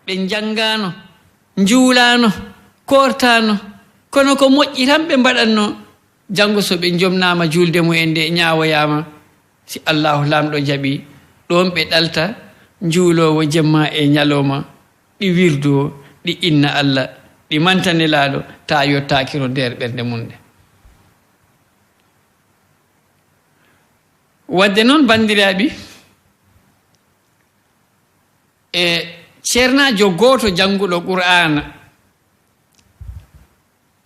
ɓe jangano njuulano kortano kono ko moƴƴi tan ɓe mbaɗatno janngo so ɓe jomnama julde mumen nde ñaawoyama si allahu lamɗo jaɓi ɗon ɓe ɗalta njuulowo jemma e ñalowma ɗi wirdo ɗi inna allah ɗi mantanelaɗo ta yottakiro nder ɓernde mum nde wadde noon bandiraɓi e ceernajo goto jannguɗo qur'ana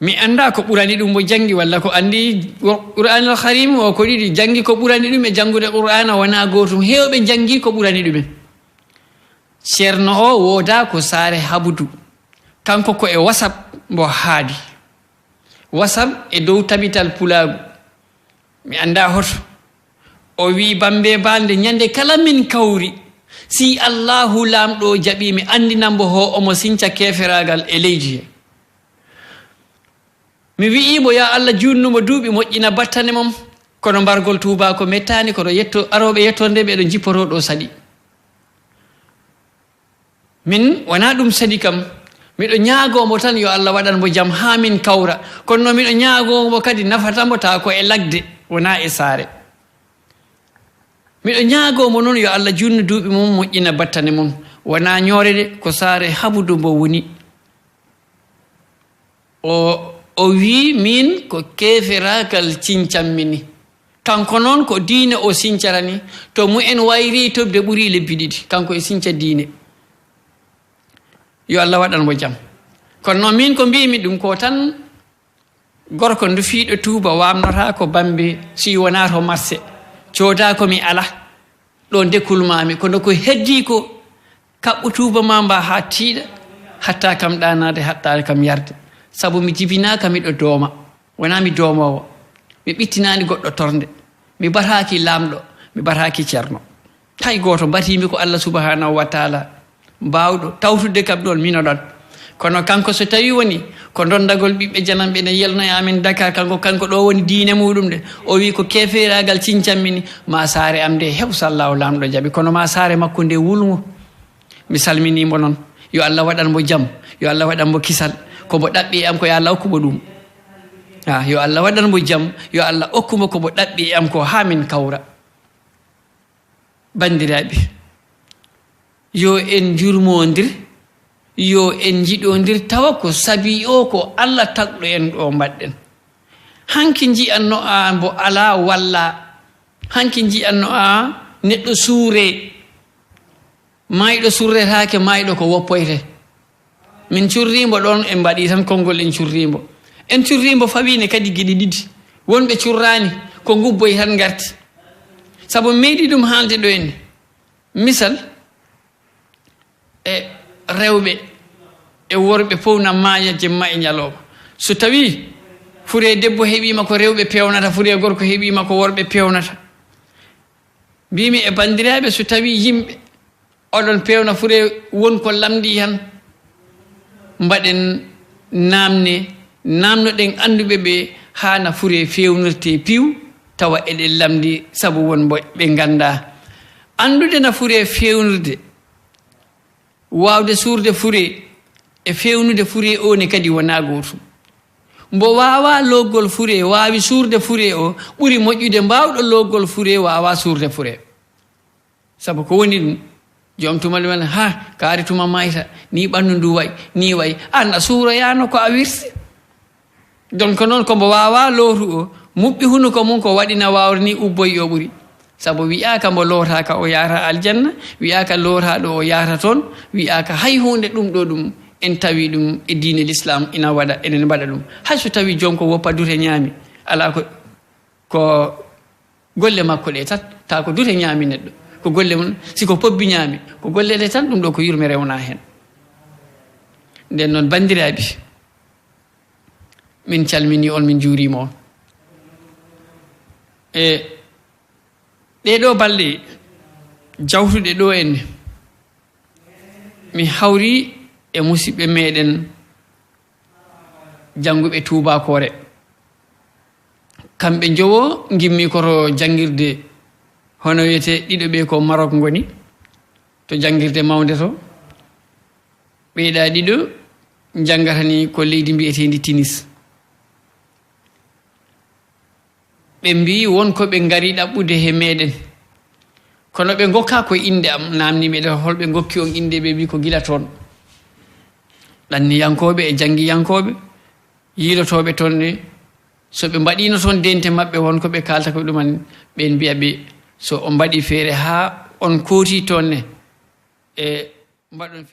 mi anda ko ɓurani ɗum mo jangi walla ko andi qur'anul karim o ko ɗiɗi jangi ko ɓurani ɗum e janngude qur'ana wona gotum hewɓe jangi ko ɓurani ɗumen ceerno o wooda ko saare habudu kanko ko e wasap mbo haadi wasap e dow tabital pulagu mi anda hoto o wi Bambe balde ñande kala min kawri si allahu lamɗo jaɓi mi andinambo ho omo sinca keferagal e leydi he mi wi'imo ya allah junnumo duuɓi moƴƴina battane mom kono mbargol tubako mettani kono aroɓe yettorde ɓeɗo jipporoɗo saɗi min wona ɗum saɗi kam miɗo ñaagomo tan yo allah waɗanmo jaam ha min kawra kono no miɗo ñaagomo kadi nafatambo ta ko e lagde wona e saare miɗo ñaagomo noon yo allah junnu duuɓi mum moƴƴina battane mum wona ñoore de ko saare habudu mbo woni o wi min ko keferagal cincammini kanko noon ko diine o sincarani to mu en wayri tobde ɓuri lebbi ɗiɗi kanko e sinca diine yo allah waɗanmo jaam kono noon min ko mbimi ɗum ko tan gorko ndufiiɗo tuuba wamnota ko Bambe si wona to marché cooda ko mi ala ɗo dekulmami kono ko heddi ko kaɓɓu tuuba ma mba ha tiiɗa hatta kam ɗanade hatta kam yarde sabu mi jibinaka miɗo dooma wona mi doomowo mi ɓittinani goɗɗo torde mi bataki lamɗo mi bataki ceerno hay goto batimi ko allah subhanahu wa taala mbawɗo tawtude kam ɗon minoɗon kono kanko so tawi woni ko dondagol ɓiɓɓe janamɓe ne yelnoya amin Dakar kanko ɗo woni diine muɗum de o wi ko keferagal cincammini ma saare am nde heɓ sallahu lamɗo jaaɓi kono ma saare makko nde wulmo mi salminimo noon yo allah waɗanmo jaam yo allah waɗanmo kisal komo ɗaɓɓi am ko yo allah hokkumo ɗum yo allah waɗanmo jaam yo allah hokkumo komo ɗaɓɓi am ko ha min kawra bandiraɓe yo en jurmodir yo en jiɗodir tawa ko sabi o ko allah tagɗo en ɗo mbaɗɗen hanki jiyanno a mbo ala walla hanki jiyanno a neɗɗo suure mayɗo surretake mayɗo ko woppoyte min currimo ɗon en mbaɗi tan konngol en currimo fawine kadi giɗi ɗiɗi wonɓe currani ko gubboy tan garti sabu meeɗi ɗum haalde ɗo en misal e rewɓe e worɓe powna maaya jemma e ñalowma so tawi fure debbo heɓima ko rewɓe pewnata fure gorko heɓima ko worɓe pewnata mbimi e bandiraɓe so tawi yimɓe oɗon pewna fure wonko lamdi han mbaɗen namnoɗen anduɓe ɓe hana fure fewnirte piw tawa eɗen lamdi sabu wonbo ɓe ganda andude na fure fewnirde wawde suurde fure e fewnude fure o ne kadi wona gotum mbo wawa loggol fure wawi suurde fure o ɓuri moƴƴude mbawɗo loggol fure wawa suurde fure sabu ko woni ɗum joom tumal men ha kaari tuma mayta ni ɓandu ndu way ni way an a suuroyano ko a wirsi donc noon kombo wawa lootu o muɓɓi hunuko mum ko waɗina wawre ni ubboy o ɓuri sabu wiyaka mbo lootaka o yahata aljanna wiyaka lootaɗo o yahata toon wiyaka hay hunde ɗum ɗo ɗum en tawi ɗum e diine l'islam ina waɗa enen mbaɗa ɗum hay so tawi jom ko woppa dute ñaami ala ko golle makko ɗe tan ta ko dute ñaami neɗɗo ko golle mum siko pobbi ñaami ko golle ɗe tan ɗum ɗo ko yurme rewna hen nden noon bandiraɓe min calmini on min juurima on e ɗeɗo balɗe jawtuɗe ɗo enne mi hawri e musidɓe meɗen jannguɓe tubakore kamɓe jowo gimmi koto janngirde hono wiyete ɗiɗo ɓe ko Maroc ngoni to janngirde mawde to ɓeyɗa ɗiɗo jangatani ko leydi mbi'etendi Tunis. ɓe mbi wonko ɓe ngari ɗaɓɓude he meɗen kono ɓe gokka ko inde am namni meɗen holɓe gokki on inde ɓe mbi ko gila toon ɗanniyankoɓe e jangiyankoɓe yiilotoɓe toon ne so ɓe mbaɗino toon dente maɓɓe wonko ɓe kalta ko ɗuman ɓen mbiya ɓe so on mbaɗi feere ha on kooti toon ne e mbaɗon feere